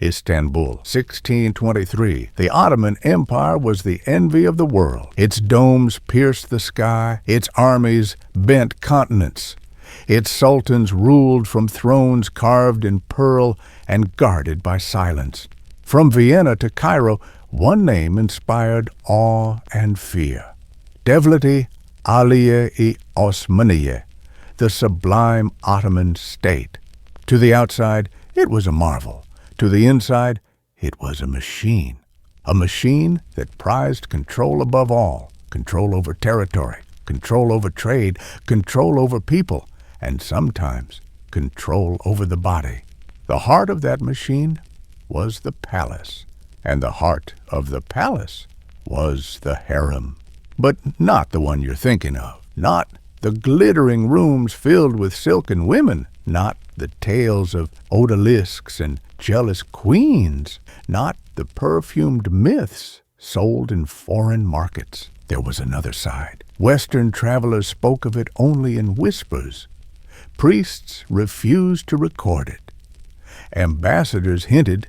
Istanbul, 1623. The Ottoman Empire was the envy of the world. Its domes pierced the sky, its armies bent continents. Its sultans ruled from thrones carved in pearl and guarded by silence. From Vienna to Cairo, one name inspired awe and fear. Devleti Aliye-i Osmaniye, the sublime Ottoman state. To the outside, it was a marvel. To the inside, it was a machine that prized control above all, control over territory, control over trade, control over people, and sometimes control over the body. The heart of that machine was the palace, and the heart of the palace was the harem. But not the one you're thinking of, not the glittering rooms filled with silken women, not the tales of odalisques and jealous queens, not the perfumed myths sold in foreign markets. There was another side. Western travelers spoke of it only in whispers. Priests refused to record it. Ambassadors hinted,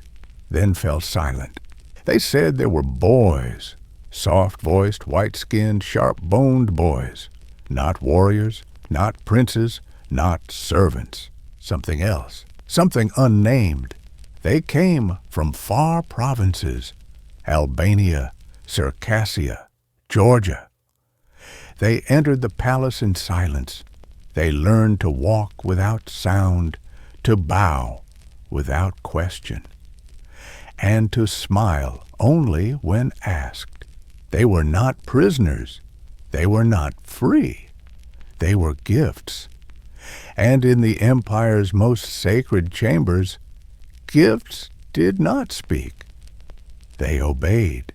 then fell silent. They said there were boys, soft-voiced, white-skinned, sharp-boned boys, not warriors, not princes, not servants. Something else, something unnamed. They came from far provinces, Albania, Circassia, Georgia. They entered the palace in silence. They learned to walk without sound, to bow without question, and to smile only when asked. They were not prisoners. They were not free. They were gifts. And in the empire's most sacred chambers, gifts did not speak. They obeyed.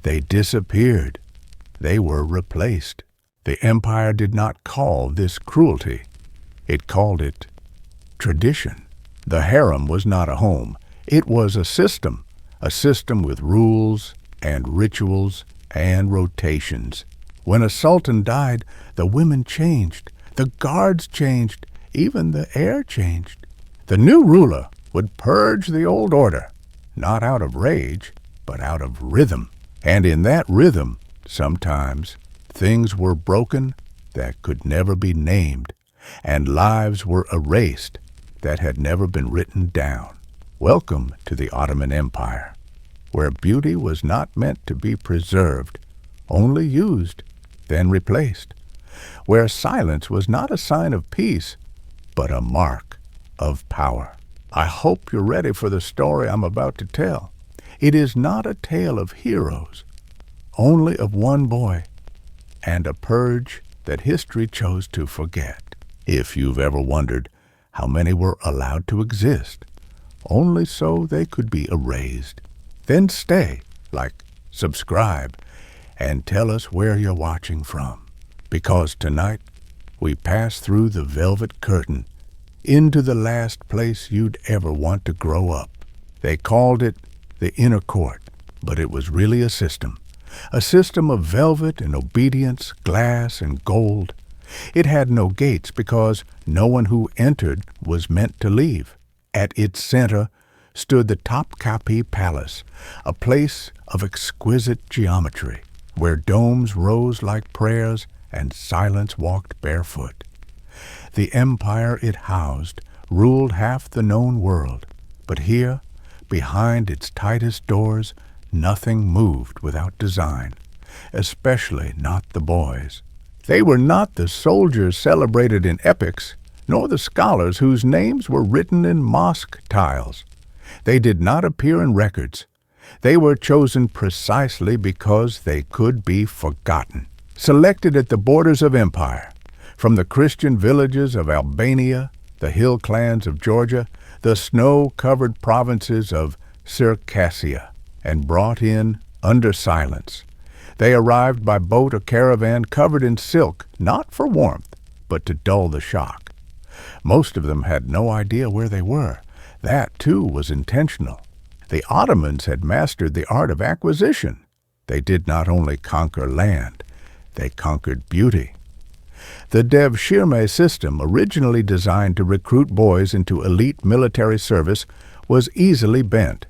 They disappeared. They were replaced. The empire did not call this cruelty. It called it tradition. The harem was not a home. It was a system with rules and rituals and rotations. When a sultan died, the women changed, the guards changed, even the air changed. The new ruler would purge the old order, not out of rage, but out of rhythm. And in that rhythm, sometimes, things were broken that could never be named, and lives were erased that had never been written down. Welcome to the Ottoman Empire, where beauty was not meant to be preserved, only used, then replaced, where silence was not a sign of peace, but a mark of power. I hope you're ready for the story I'm about to tell. It is not a tale of heroes, only of one boy and a purge that history chose to forget. If you've ever wondered how many were allowed to exist, only so they could be erased, then stay, subscribe, and tell us where you're watching from. Because tonight, we pass through the velvet curtain into the last place you'd ever want to grow up. They called it the inner court, but it was really a system of velvet and obedience, glass and gold. It had no gates because no one who entered was meant to leave. At its center stood the Topkapi Palace, a place of exquisite geometry, where domes rose like prayers and silence walked barefoot. The empire it housed ruled half the known world, but here, behind its tightest doors, nothing moved without design, especially not the boys. They were not the soldiers celebrated in epics, nor the scholars whose names were written in mosque tiles. They did not appear in records. They were chosen precisely because they could be forgotten. Selected at the borders of empire, from the Christian villages of Albania, the hill clans of Georgia, the snow-covered provinces of Circassia, and brought in under silence. They arrived by boat or caravan covered in silk, not for warmth, but to dull the shock. Most of them had no idea where they were. That, too, was intentional. The Ottomans had mastered the art of acquisition. They did not only conquer land, they conquered beauty. The Devshirme system, originally designed to recruit boys into elite military service, was easily bent.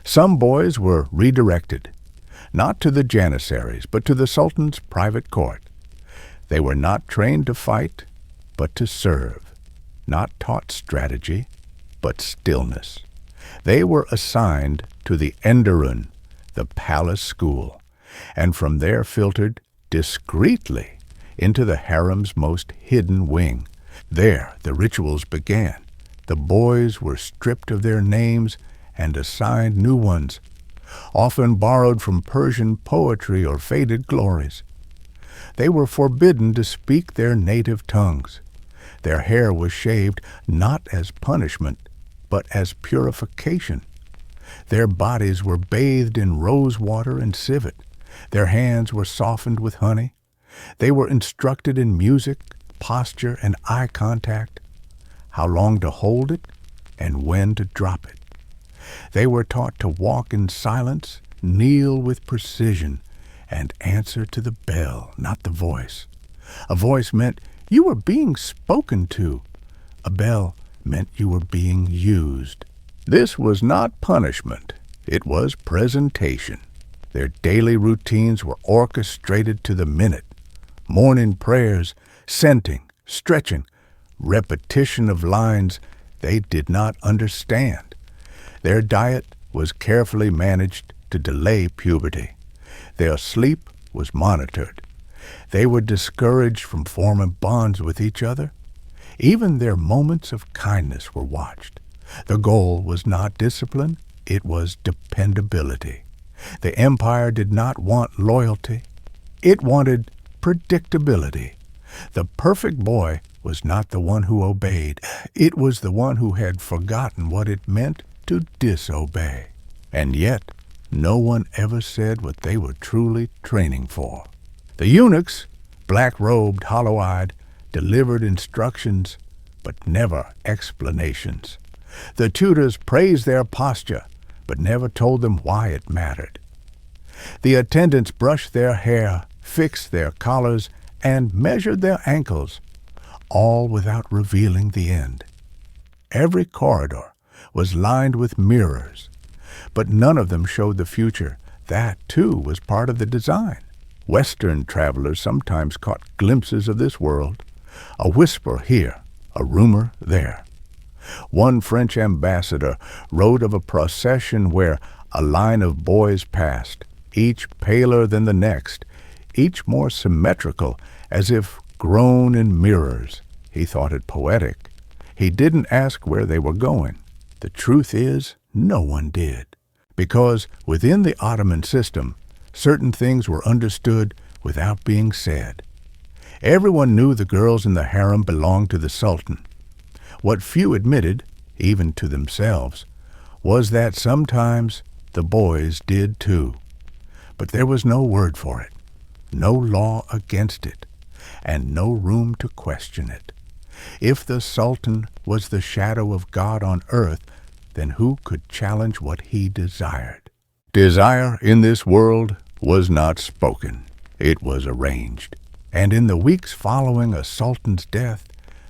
Some boys were redirected, not to the Janissaries, but to the Sultan's private court. They were not trained to fight, but to serve, not taught strategy, but stillness. They were assigned to the Enderun, the palace school, and from there filtered discreetly into the harem's most hidden wing. There the rituals began. The boys were stripped of their names and assigned new ones, often borrowed from Persian poetry or faded glories. They were forbidden to speak their native tongues. Their hair was shaved not as punishment, but as purification. Their bodies were bathed in rose water and civet. Their hands were softened with honey. They were instructed in music, posture, and eye contact, how long to hold it and when to drop it. They were taught to walk in silence, kneel with precision, and answer to the bell, not the voice. A voice meant you were being spoken to. A bell meant you were being used. This was not punishment. It was presentation. Their daily routines were orchestrated to the minute. Morning prayers, scenting, stretching, repetition of lines they did not understand. Their diet was carefully managed to delay puberty. Their sleep was monitored. They were discouraged from forming bonds with each other. Even their moments of kindness were watched. The goal was not discipline, it was dependability. The empire did not want loyalty. It wanted predictability. The perfect boy was not the one who obeyed. It was the one who had forgotten what it meant to disobey. And yet, no one ever said what they were truly training for. The eunuchs, black-robed, hollow-eyed, delivered instructions, but never explanations. The tutors praised their posture, but never told them why it mattered. The attendants brushed their hair, fixed their collars, and measured their ankles, all without revealing the end. Every corridor was lined with mirrors, but none of them showed the future. That, too, was part of the design. Western travelers sometimes caught glimpses of this world, a whisper here, a rumor there. One French ambassador wrote of a procession where a line of boys passed, each paler than the next, each more symmetrical, as if grown in mirrors. He thought it poetic. He didn't ask where they were going. The truth is, no one did. Because within the Ottoman system, certain things were understood without being said. Everyone knew the girls in the harem belonged to the Sultan. What few admitted, even to themselves, was that sometimes the boys did too. But there was no word for it, no law against it, and no room to question it. If the Sultan was the shadow of God on earth, then who could challenge what he desired? Desire in this world was not spoken. It was arranged. And in the weeks following a sultan's death,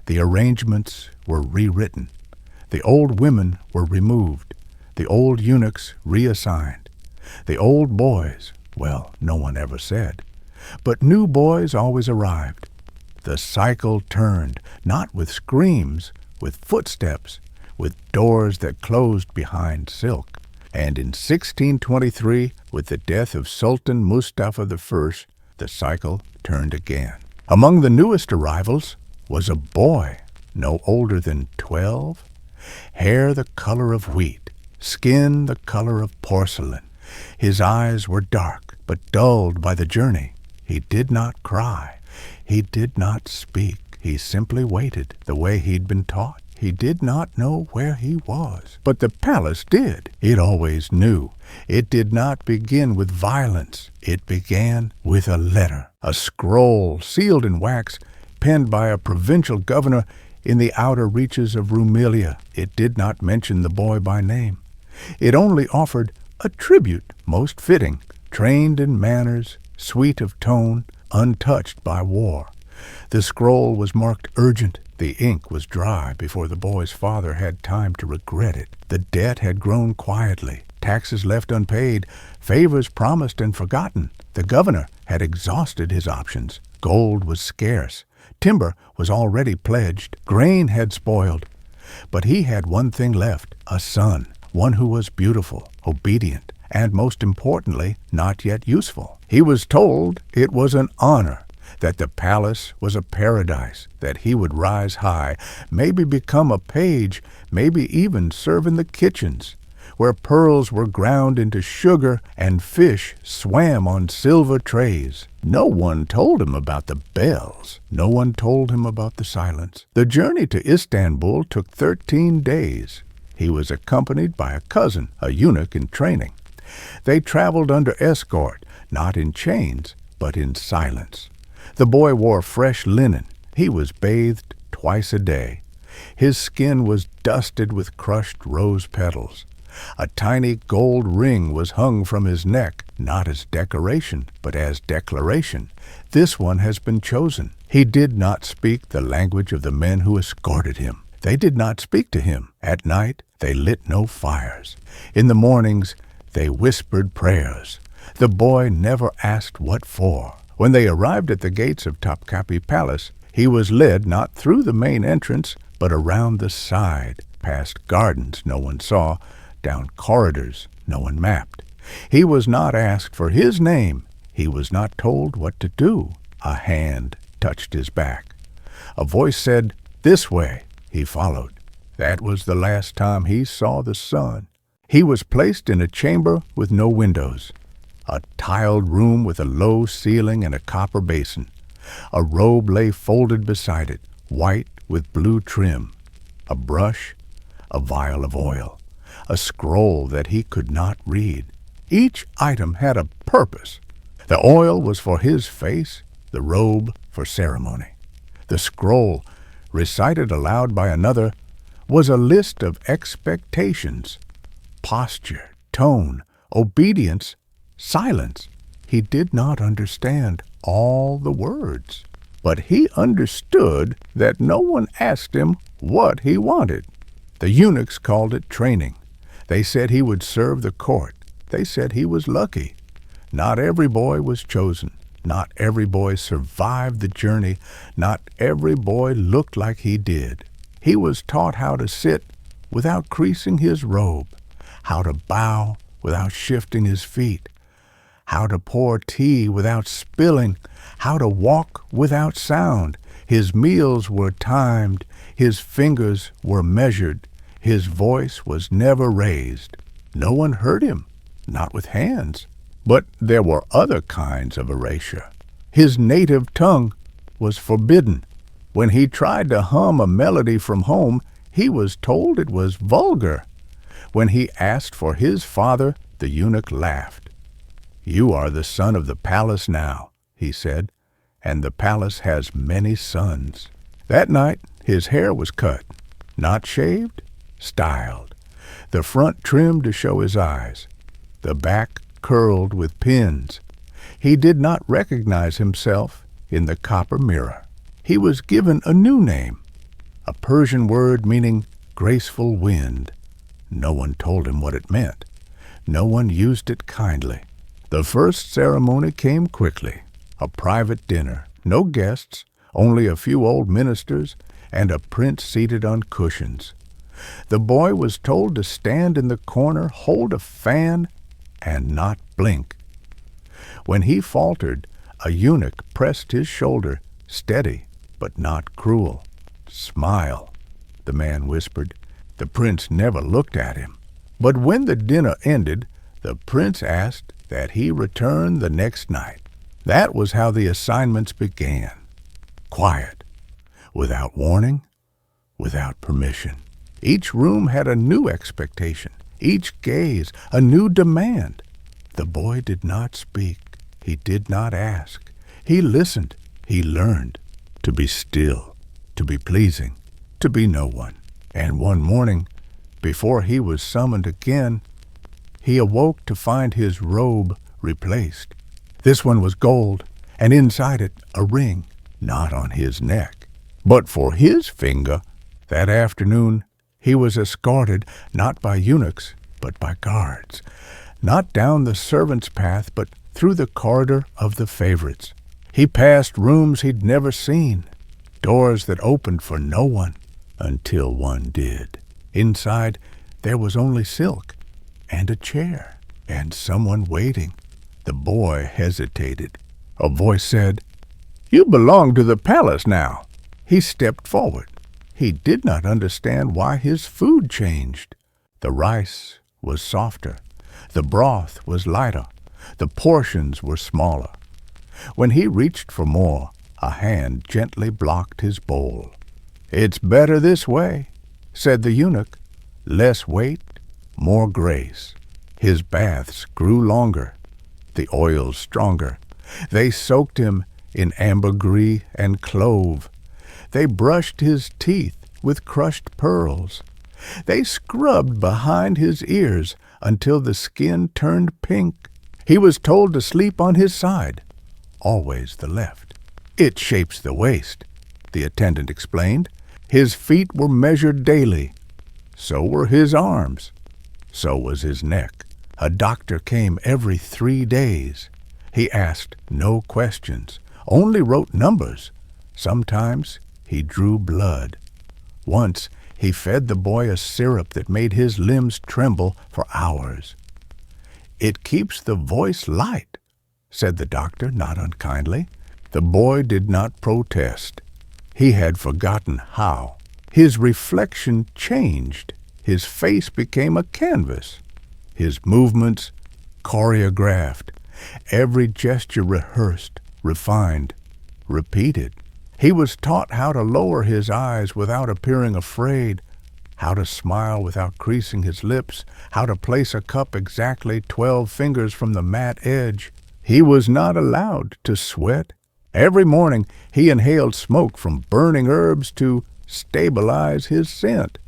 the arrangements were rewritten. The old women were removed. The old eunuchs reassigned. The old boys, well, no one ever said. But new boys always arrived. The cycle turned, not with screams, with footsteps, with doors that closed behind silk. And in 1623, with the death of Sultan Mustafa I, the cycle turned again. Among the newest arrivals was a boy, no older than 12, hair the color of wheat, skin the color of porcelain. His eyes were dark, but dulled by the journey. He did not cry. He did not speak. He simply waited the way he'd been taught. He did not know where he was. But the palace did. It always knew. It did not begin with violence. It began with a letter, a scroll sealed in wax, penned by a provincial governor in the outer reaches of Rumelia. It did not mention the boy by name. It only offered a tribute most fitting, trained in manners, sweet of tone, untouched by war. The scroll was marked urgent. The ink was dry before the boy's father had time to regret it. The debt had grown quietly, taxes left unpaid, favors promised and forgotten. The governor had exhausted his options. Gold was scarce. Timber was already pledged. Grain had spoiled. But he had one thing left, a son, one who was beautiful, obedient, and most importantly, not yet useful. He was told it was an honor, that the palace was a paradise, that he would rise high, maybe become a page, maybe even serve in the kitchens, where pearls were ground into sugar and fish swam on silver trays. No one told him about the bells. No one told him about the silence. The journey to Istanbul took 13 days. He was accompanied by a cousin, a eunuch in training. They traveled under escort, not in chains, but in silence. The boy wore fresh linen. He was bathed twice a day. His skin was dusted with crushed rose petals. A tiny gold ring was hung from his neck, not as decoration, but as declaration. This one has been chosen. He did not speak the language of the men who escorted him. They did not speak to him. At night, they lit no fires. In the mornings, they whispered prayers. The boy never asked what for. When they arrived at the gates of Topkapi Palace, he was led not through the main entrance, but around the side, past gardens no one saw, down corridors no one mapped. He was not asked for his name. He was not told what to do. A hand touched his back. A voice said, "This way." He followed. That was the last time he saw the sun. He was placed in a chamber with no windows. A tiled room with a low ceiling and a copper basin. A robe lay folded beside it, white with blue trim. A brush, a vial of oil, a scroll that he could not read. Each item had a purpose. The oil was for his face, the robe for ceremony. The scroll, recited aloud by another, was a list of expectations. Posture, tone, obedience, silence. He did not understand all the words, but he understood that no one asked him what he wanted. The eunuchs called it training. They said he would serve the court. They said he was lucky. Not every boy was chosen. Not every boy survived the journey. Not every boy looked like he did. He was taught how to sit without creasing his robe, how to bow without shifting his feet, how to pour tea without spilling, how to walk without sound. His meals were timed, his fingers were measured, his voice was never raised. No one heard him, not with hands. But there were other kinds of erasure. His native tongue was forbidden. When he tried to hum a melody from home, he was told it was vulgar. When he asked for his father, the eunuch laughed. "You are the son of the palace now," he said, "and the palace has many sons." That night his hair was cut, not shaved, styled. The front trimmed to show his eyes, the back curled with pins. He did not recognize himself in the copper mirror. He was given a new name, a Persian word meaning graceful wind. No one told him what it meant. No one used it kindly. The first ceremony came quickly, a private dinner, no guests, only a few old ministers, and a prince seated on cushions. The boy was told to stand in the corner, hold a fan, and not blink. When he faltered, a eunuch pressed his shoulder, steady but not cruel. "Smile," the man whispered. The prince never looked at him. But when the dinner ended, the prince asked that he return the next night. That was how the assignments began. Quiet, without warning, without permission. Each room had a new expectation, each gaze a new demand. The boy did not speak. He did not ask. He listened. He learned to be still, to be pleasing, to be no one. And one morning, before he was summoned again, he awoke to find his robe replaced. This one was gold, and inside it a ring, not on his neck, but for his finger. That afternoon he was escorted not by eunuchs, but by guards. Not down the servants' path, but through the corridor of the favorites. He passed rooms he'd never seen, doors that opened for no one, until one did. Inside, there was only silk, and a chair, and someone waiting. The boy hesitated. A voice said, "You belong to the palace now." He stepped forward. He did not understand why his food changed. The rice was softer. The broth was lighter. The portions were smaller. When he reached for more, a hand gently blocked his bowl. "It's better this way," said the eunuch. "Less weight, more grace." His baths grew longer, the oils stronger. They soaked him in ambergris and clove. They brushed his teeth with crushed pearls. They scrubbed behind his ears until the skin turned pink. He was told to sleep on his side, always the left. "It shapes the waist," the attendant explained. His feet were measured daily. So were his arms. So was his neck. A doctor came every 3 days. He asked no questions, only wrote numbers. Sometimes he drew blood. Once he fed the boy a syrup that made his limbs tremble for hours. "It keeps the voice light," said the doctor, not unkindly. The boy did not protest. He had forgotten how. His reflection changed. His face became a canvas. His movements choreographed. Every gesture rehearsed, refined, repeated. He was taught how to lower his eyes without appearing afraid, how to smile without creasing his lips, how to place a cup exactly 12 fingers from the mat edge. He was not allowed to sweat. Every morning he inhaled smoke from burning herbs to stabilize his scent.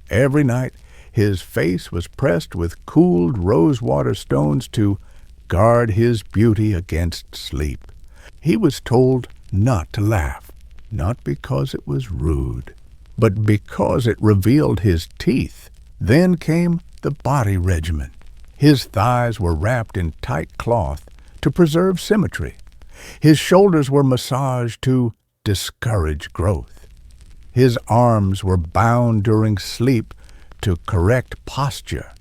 Every night his face was pressed with cooled rosewater stones to guard his beauty against sleep. He was told not to laugh, not because it was rude, but because it revealed his teeth. Then came the body regimen. His thighs were wrapped in tight cloth to preserve symmetry. His shoulders were massaged to discourage growth. His arms were bound during sleep to correct posture.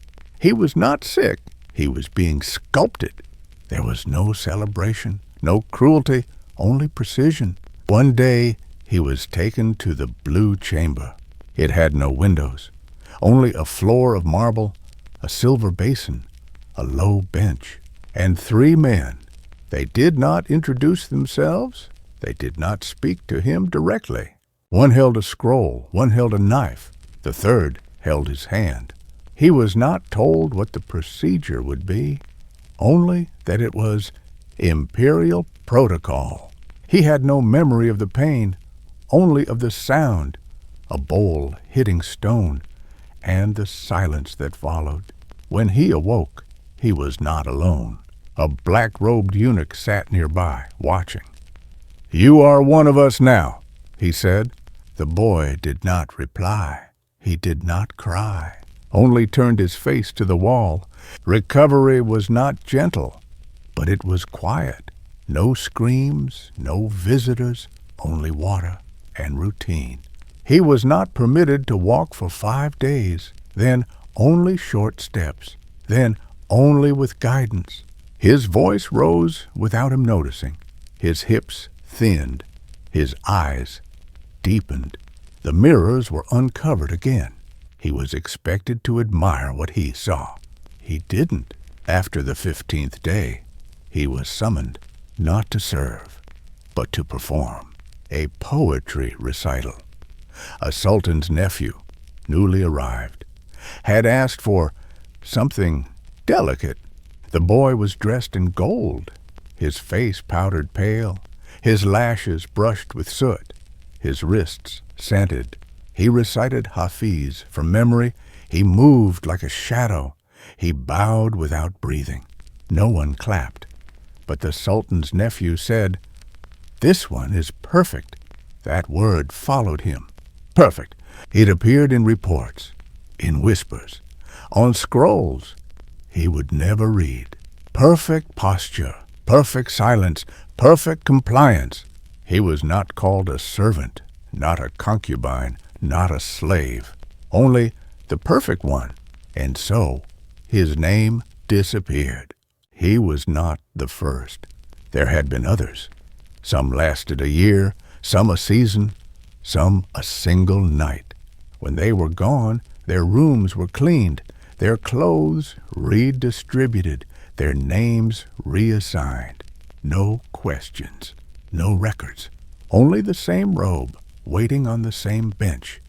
He was not sick. He was being sculpted. There was no celebration, no cruelty, only precision. One day he was taken to the blue chamber. It had no windows, only a floor of marble, a silver basin, a low bench, and 3 men. They did not introduce themselves. They did not speak to him directly. One held a scroll, one held a knife, the third held his hand. He was not told what the procedure would be, only that it was imperial protocol. He had no memory of the pain, only of the sound, a bowl hitting stone, and the silence that followed. When he awoke, he was not alone. A black-robed eunuch sat nearby, watching. "You are one of us now," he said. The boy did not reply. He did not cry, only turned his face to the wall. Recovery was not gentle, but it was quiet. No screams, no visitors, only water and routine. He was not permitted to walk for 5 days, then only short steps, then only with guidance. His voice rose without him noticing. His hips thinned. His eyes deepened. The mirrors were uncovered again. He was expected to admire what he saw. He didn't. After the 15th day, he was summoned not to serve, but to perform a poetry recital. A sultan's nephew, newly arrived, had asked for something delicate. The boy was dressed in gold, his face powdered pale, his lashes brushed with soot, his wrists scented. He recited Hafiz from memory. He moved like a shadow. He bowed without breathing. No one clapped, but the sultan's nephew said, "This one is perfect." That word followed him. Perfect. It appeared in reports, in whispers. on scrolls he would never read. Perfect posture, perfect silence, perfect compliance. He was not called a servant, not a concubine, not a slave, only the perfect one. And so his name disappeared. He was not the first. There had been others. Some lasted a year, some a season, some a single night. When they were gone, their rooms were cleaned, their clothes redistributed, their names reassigned. No questions, no records, only the same robe waiting on the same bench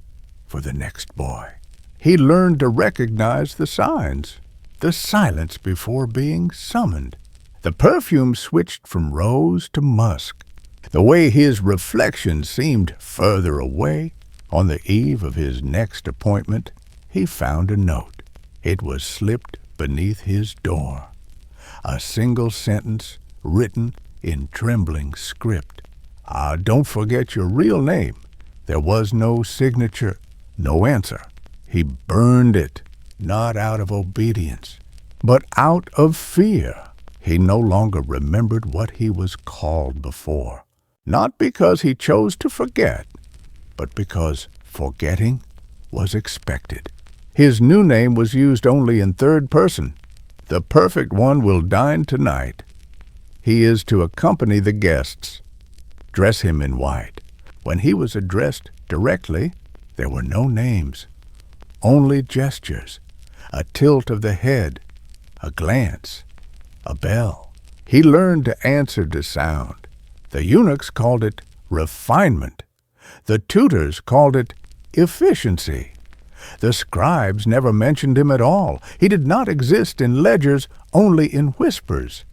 for the next boy. He learned to recognize the signs, the silence before being summoned. The perfume switched from rose to musk. The way his reflection seemed further away. On the eve of his next appointment, he found a note. It was slipped beneath his door. A single sentence written in trembling script. Don't forget your real name. There was no signature, no answer. He burned it, not out of obedience, but out of fear. He no longer remembered what he was called before, not because he chose to forget, but because forgetting was expected. His new name was used only in third person. The perfect one will dine tonight. He is to accompany the guests. Dress him in white. When he was addressed directly, there were no names, only gestures, a tilt of the head, a glance, a bell. He learned to answer to sound. The eunuchs called it refinement. The tutors called it efficiency. The scribes never mentioned him at all. He did not exist in ledgers, only in whispers.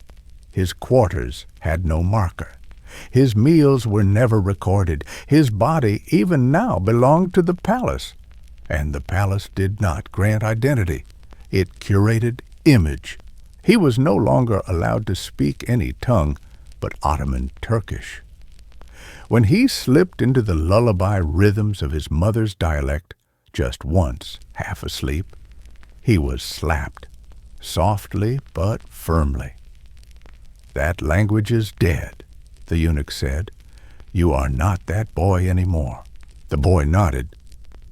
His quarters had no marker. His meals were never recorded. His body, even now, belonged to the palace. And the palace did not grant identity. It curated image. He was no longer allowed to speak any tongue but Ottoman Turkish. When he slipped into the lullaby rhythms of his mother's dialect, just once, half asleep, he was slapped, softly but firmly. "That language is dead," the eunuch said. "You are not that boy anymore." The boy nodded,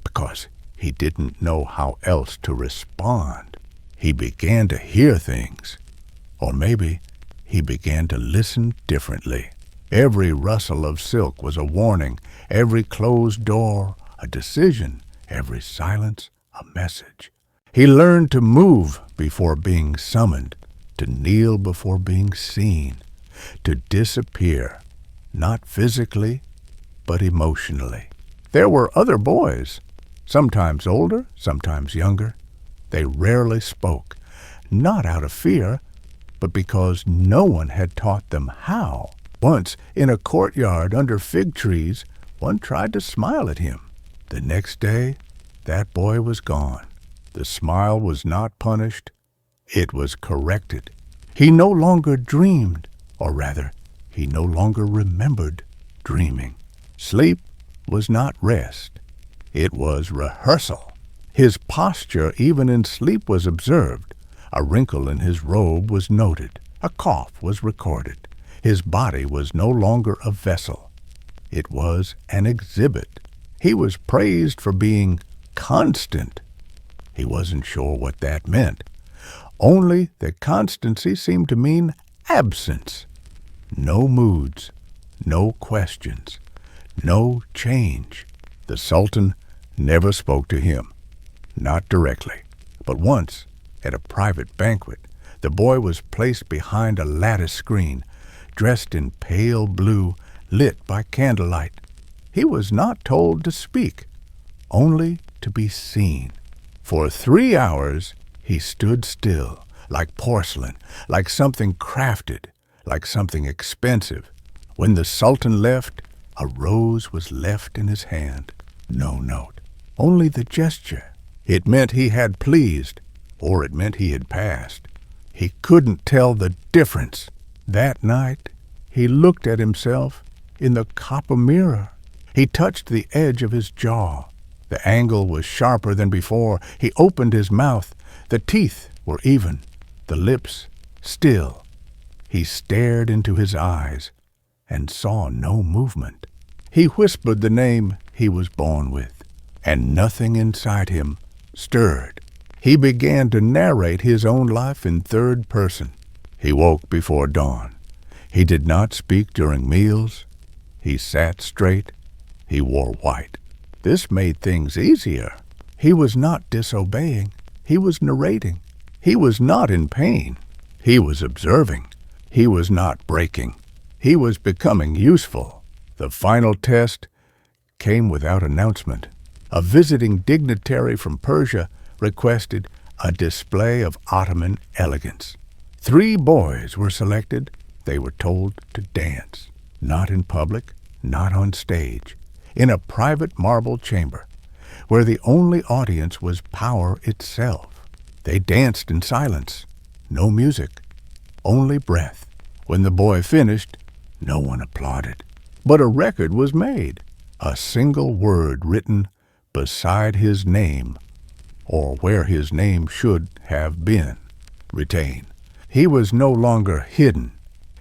because he didn't know how else to respond. He began to hear things, or maybe he began to listen differently. Every rustle of silk was a warning, every closed door a decision, every silence a message. He learned to move before being summoned, to kneel before being seen, to disappear, not physically, but emotionally. There were other boys, sometimes older, sometimes younger. They rarely spoke, not out of fear, but because no one had taught them how. Once, in a courtyard under fig trees, one tried to smile at him. The next day, that boy was gone. The smile was not punished, it was corrected. He no longer dreamed, or rather, he no longer remembered dreaming. Sleep was not rest, it was rehearsal. His posture, even in sleep, was observed. A wrinkle in his robe was noted. A cough was recorded. His body was no longer a vessel. It was an exhibit. He was praised for being constant. He wasn't sure what that meant. Only that constancy seemed to mean absence. No moods, no questions, no change. The Sultan never spoke to him, not directly. But once, at a private banquet, the boy was placed behind a lattice screen, dressed in pale blue, lit by candlelight. He was not told to speak, only to be seen. For 3 hours he stood still, like porcelain, like something crafted, like something expensive. When the Sultan left, a rose was left in his hand. No note, only the gesture. It meant he had pleased, or it meant he had passed. He couldn't tell the difference. That night, he looked at himself in the copper mirror. He touched the edge of his jaw. The angle was sharper than before. He opened his mouth. The teeth were even, the lips still. He stared into his eyes and saw no movement. He whispered the name he was born with, and nothing inside him stirred. He began to narrate his own life in third person. He woke before dawn. He did not speak during meals. He sat straight. He wore white. This made things easier. He was not disobeying. He was narrating. He was not in pain. He was observing. He was not breaking. He was becoming useful. The final test came without announcement. A visiting dignitary from Persia requested a display of Ottoman elegance. 3 boys were selected. They were told to dance, not in public, not on stage, in a private marble chamber, where the only audience was power itself. They danced in silence, no music, only breath. When the boy finished, no one applauded, but a record was made, a single word written beside his name, or where his name should have been, retain. He was no longer hidden.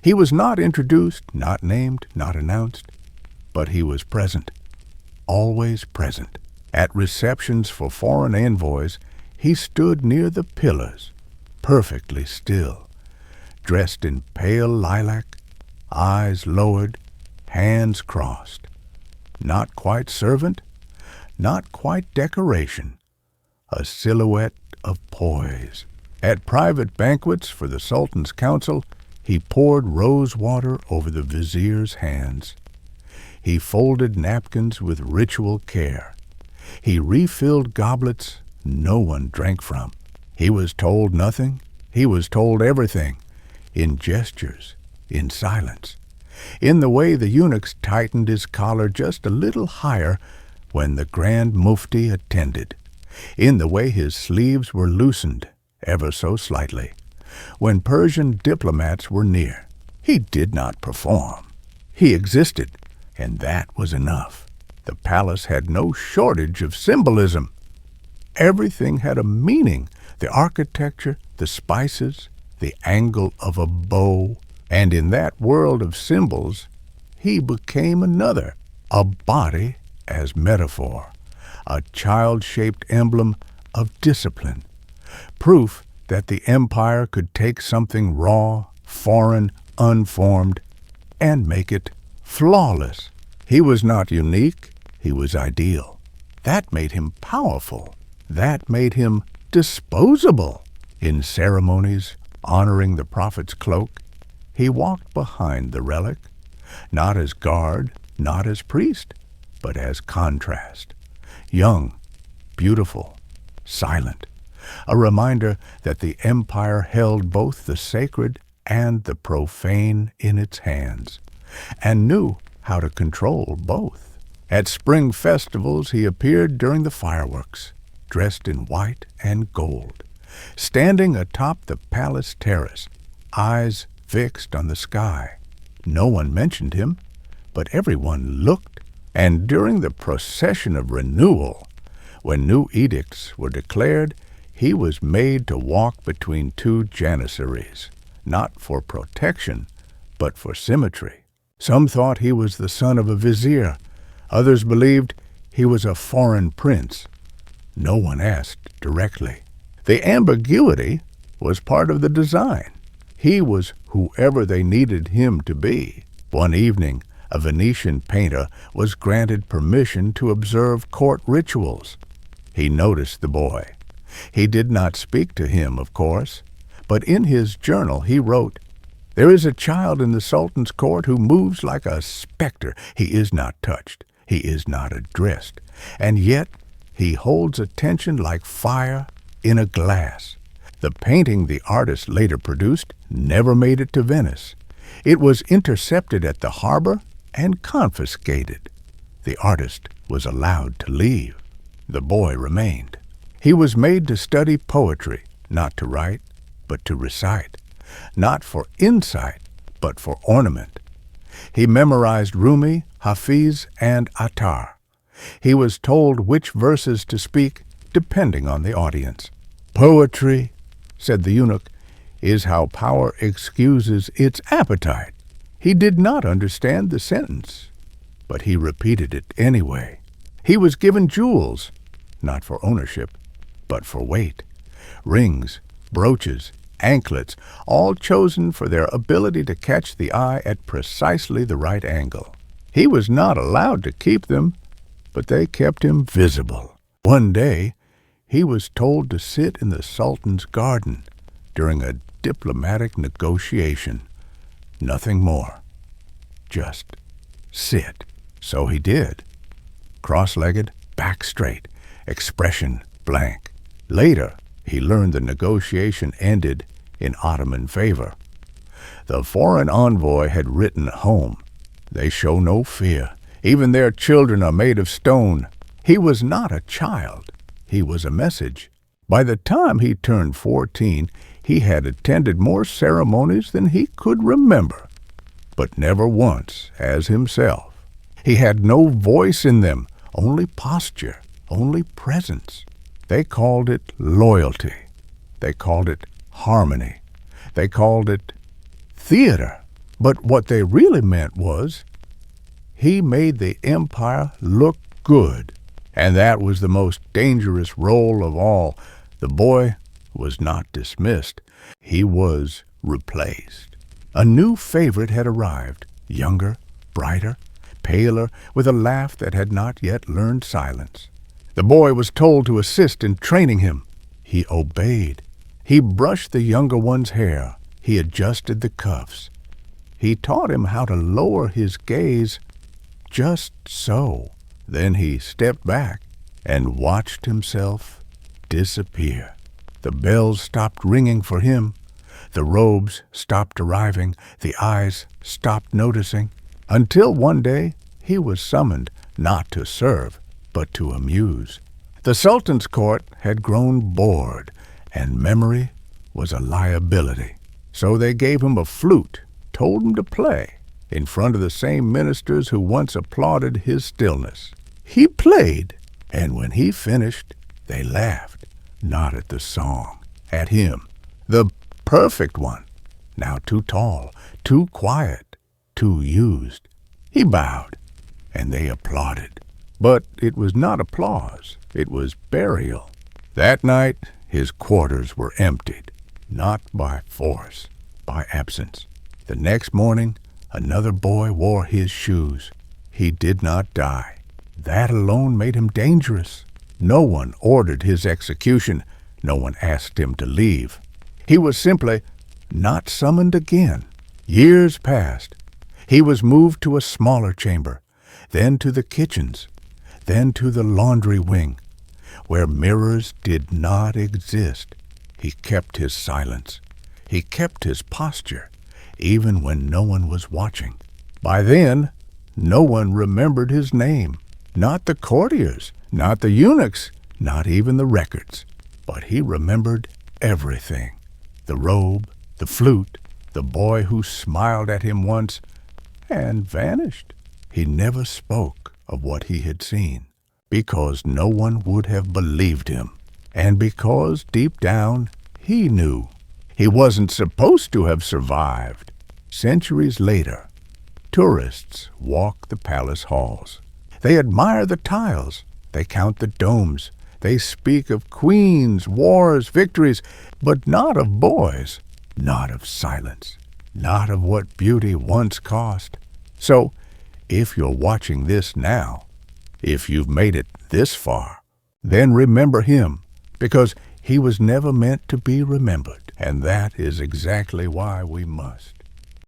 He was not introduced, not named, not announced, but he was present, always present. At receptions for foreign envoys, he stood near the pillars, perfectly still, dressed in pale lilac, eyes lowered, hands crossed. Not quite servant, not quite decoration, a silhouette of poise. At private banquets for the Sultan's council, he poured rose water over the vizier's hands. He folded napkins with ritual care. He refilled goblets no one drank from. He was told nothing. He was told everything, in gestures, in silence, in the way the eunuchs tightened his collar just a little higher when the Grand Mufti attended, in the way his sleeves were loosened ever so slightly when Persian diplomats were near. He did not perform. He existed, and that was enough. The palace had no shortage of symbolism. Everything had a meaning, the architecture, the spices, the angle of a bow, and in that world of symbols, he became another, a body as metaphor, a child-shaped emblem of discipline, proof that the empire could take something raw, foreign, unformed, and make it flawless. He was not unique, he was ideal. That made him powerful. That made him disposable. In ceremonies honoring the prophet's cloak, he walked behind the relic, not as guard, not as priest, but as contrast. Young, beautiful, silent. A reminder that the empire held both the sacred and the profane in its hands, and knew how to control both. At spring festivals he appeared during the fireworks, dressed in white and gold, standing atop the palace terrace, eyes fixed on the sky. No one mentioned him, but everyone looked. And during the procession of renewal, when new edicts were declared, he was made to walk between 2 janissaries, not for protection, but for symmetry. Some thought he was the son of a vizier. Others believed he was a foreign prince. No one asked directly. The ambiguity was part of the design. He was whoever they needed him to be. One evening, a Venetian painter was granted permission to observe court rituals. He noticed the boy. He did not speak to him, of course, but in his journal he wrote, "There is a child in the Sultan's court who moves like a specter. He is not touched. He is not addressed. And yet he holds attention like fire in a glass." The painting the artist later produced never made it to Venice. It was intercepted at the harbor and confiscated. The artist was allowed to leave. The boy remained. He was made to study poetry, not to write, but to recite, not for insight, but for ornament. He memorized Rumi, Hafiz, and Attar. He was told which verses to speak depending on the audience. Poetry, said the eunuch, is how power excuses its appetite. He did not understand the sentence, but he repeated it anyway. He was given jewels, not for ownership, but for weight. Rings, brooches, anklets, all chosen for their ability to catch the eye at precisely the right angle. He was not allowed to keep them, but they kept him visible. One day, he was told to sit in the Sultan's garden during a diplomatic negotiation. Nothing more. Just sit. So he did. Cross-legged, back straight, expression blank. Later, he learned the negotiation ended in Ottoman favor. The foreign envoy had written home, "They show no fear. Even their children are made of stone." He was not a child. He was a message. By the time he turned 14, he had attended more ceremonies than he could remember, but never once as himself. He had no voice in them, only posture, only presence. They called it loyalty. They called it harmony. They called it theater. But what they really meant was, he made the empire look good. And that was the most dangerous role of all. The boy was not dismissed. He was replaced. A new favorite had arrived, younger, brighter, paler, with a laugh that had not yet learned silence. The boy was told to assist in training him. He obeyed. He brushed the younger one's hair. He adjusted the cuffs. He taught him how to lower his gaze just so. Then he stepped back and watched himself disappear. The bells stopped ringing for him. The robes stopped arriving. The eyes stopped noticing. Until one day he was summoned not to serve, but to amuse. The Sultan's court had grown bored, and memory was a liability. So they gave him a flute, told him to play, in front of the same ministers who once applauded his stillness. He played, and when he finished, they laughed, not at the song, at him, the perfect one, now too tall, too quiet, too used. He bowed, and they applauded. But it was not applause, it was burial. That night, his quarters were emptied, not by force, by absence. The next morning, another boy wore his shoes. He did not die. That alone made him dangerous. No one ordered his execution. No one asked him to leave. He was simply not summoned again. Years passed. He was moved to a smaller chamber, then to the kitchens, then to the laundry wing, where mirrors did not exist. He kept his silence. He kept his posture, even when no one was watching. By then, no one remembered his name. Not the courtiers, not the eunuchs, not even the records. But he remembered everything. The robe, the flute, the boy who smiled at him once and vanished. He never spoke of what he had seen, because no one would have believed him, and because deep down he knew he wasn't supposed to have survived. Centuries later, tourists walk the palace halls. They admire the tiles. They count the domes. They speak of queens, wars, victories, but not of boys, not of silence, not of what beauty once cost. So, if you're watching this now, if you've made it this far, then remember him, because he was never meant to be remembered, and that is exactly why we must.